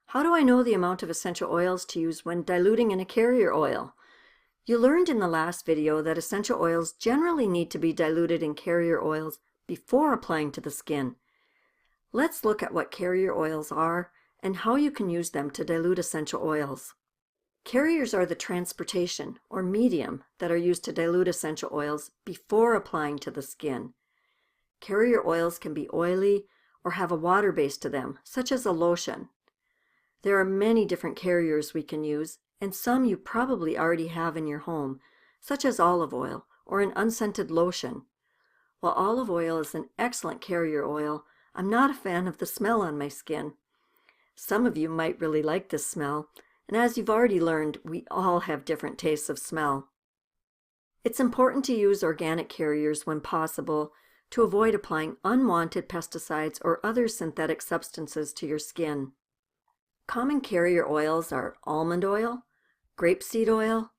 How do I know the amount of essential oils to use when diluting in a carrier oil? You learned in the last video that essential oils generally need to be diluted in carrier oils before applying to the skin. Let's look at what carrier oils are and how you can use them to dilute essential oils. Carriers are the transportation or medium that are used to dilute essential oils before applying to the skin. Carrier oils can be oily or have a water base to them, such as a lotion. There are many different carriers we can use, and some you probably already have in your home, such as olive oil or an unscented lotion. While olive oil is an excellent carrier oil, I'm not a fan of the smell on my skin. Some of you might really like this smell, and as you've already learned, we all have different tastes of smell. It's important to use organic carriers when possible to avoid applying unwanted pesticides or other synthetic substances to your skin. Common carrier oils are almond oil, grapeseed oil,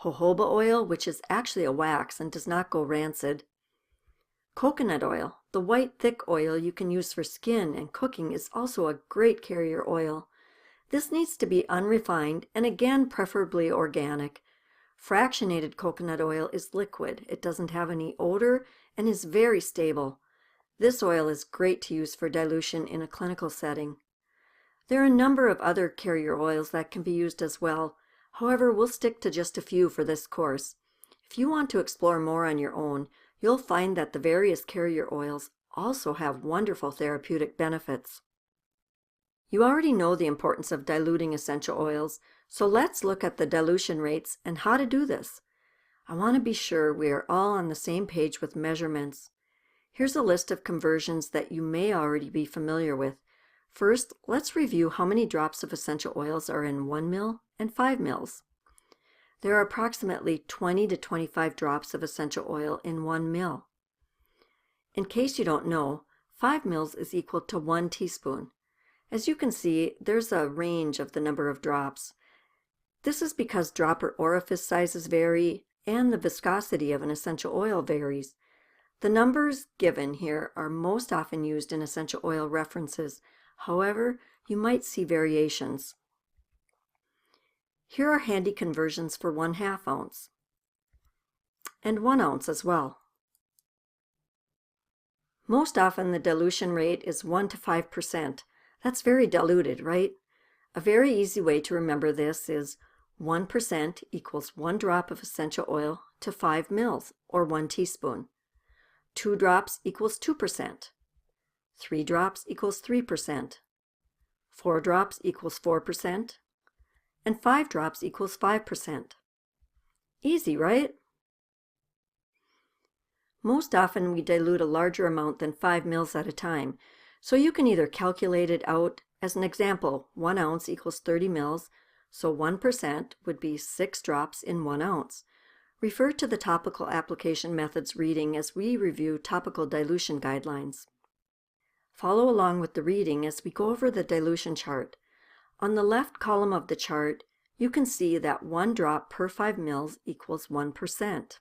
jojoba oil, which is actually a wax and does not go rancid. Coconut oil, the white thick oil you can use for skin and cooking, is also a great carrier oil. This needs to be unrefined and again preferably organic. Fractionated coconut oil is liquid. It doesn't have any odor and is very stable. This oil is great to use for dilution in a clinical setting. There are a number of other carrier oils that can be used as well. However, we'll stick to just a few for this course. If you want to explore more on your own, you'll find that the various carrier oils also have wonderful therapeutic benefits. You already know the importance of diluting essential oils, so let's look at the dilution rates and how to do this. I want to be sure we are all on the same page with measurements. Here's a list of conversions that you may already be familiar with. First, let's review how many drops of essential oils are in 1 ml and 5 ml. There are approximately 20 to 25 drops of essential oil in 1 ml. In case you don't know, 5 ml is equal to 1 teaspoon. As you can see, there's a range of the number of drops. This is because dropper orifice sizes vary and the viscosity of an essential oil varies. The numbers given here are most often used in essential oil references. However, you might see variations. Here are handy conversions for 1/2 ounce and 1 ounce as well. Most often the dilution rate is 1 to 5%. That's very diluted, right? A very easy way to remember this is 1% equals 1 drop of essential oil to 5 ml or 1 teaspoon. 2 drops equals 2%. 3 drops equals 3%. 4 drops equals 4%. And 5 drops equals 5%. Easy, right? Most often we dilute a larger amount than 5 ml at a time, so you can either calculate it out. As an example, 1 ounce equals 30 ml, so 1% would be 6 drops in 1 ounce. Refer to the topical application methods reading as we review topical dilution guidelines. Follow along with the reading as we go over the dilution chart. On the left column of the chart, you can see that 1 drop per 5 ml equals 1%.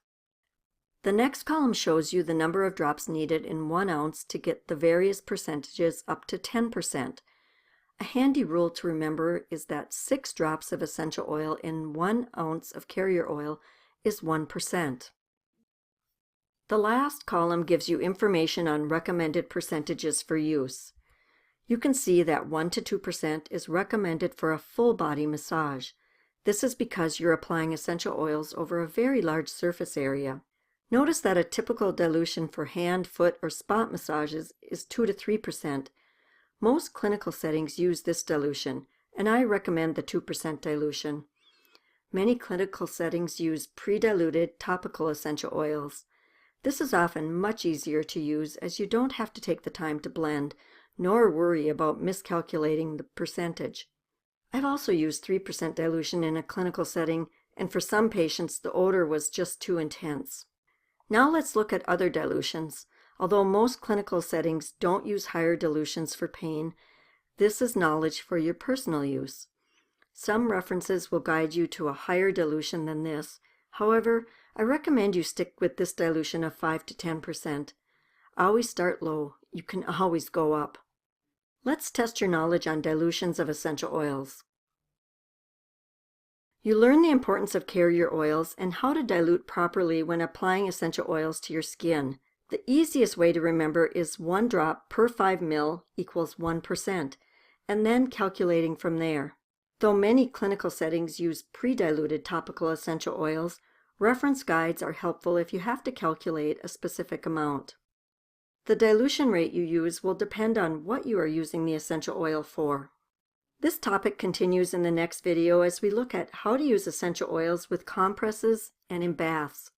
The next column shows you the number of drops needed in 1 ounce to get the various percentages up to 10%. A handy rule to remember is that 6 drops of essential oil in 1 ounce of carrier oil is 1%. The last column gives you information on recommended percentages for use. You can see that 1 to 2% is recommended for a full body massage. This is because you're applying essential oils over a very large surface area. Notice that a typical dilution for hand, foot, or spot massages is 2 to 3%. Most clinical settings use this dilution, and I recommend the 2% dilution. Many clinical settings use pre-diluted topical essential oils. This is often much easier to use as you don't have to take the time to blend, nor worry about miscalculating the percentage. I've also used 3% dilution in a clinical setting, and for some patients the odor was just too intense. Now let's look at other dilutions. Although most clinical settings don't use higher dilutions for pain, this is knowledge for your personal use. Some references will guide you to a higher dilution than this. However, I recommend you stick with this dilution of 5 to 10%. Always start low. You can always go up. Let's test your knowledge on dilutions of essential oils. You learn the importance of carrier oils and how to dilute properly when applying essential oils to your skin. The easiest way to remember is 1 drop per 5 ml equals 1%, and then calculating from there. Though many clinical settings use pre-diluted topical essential oils, reference guides are helpful if you have to calculate a specific amount. The dilution rate you use will depend on what you are using the essential oil for. This topic continues in the next video as we look at how to use essential oils with compresses and in baths.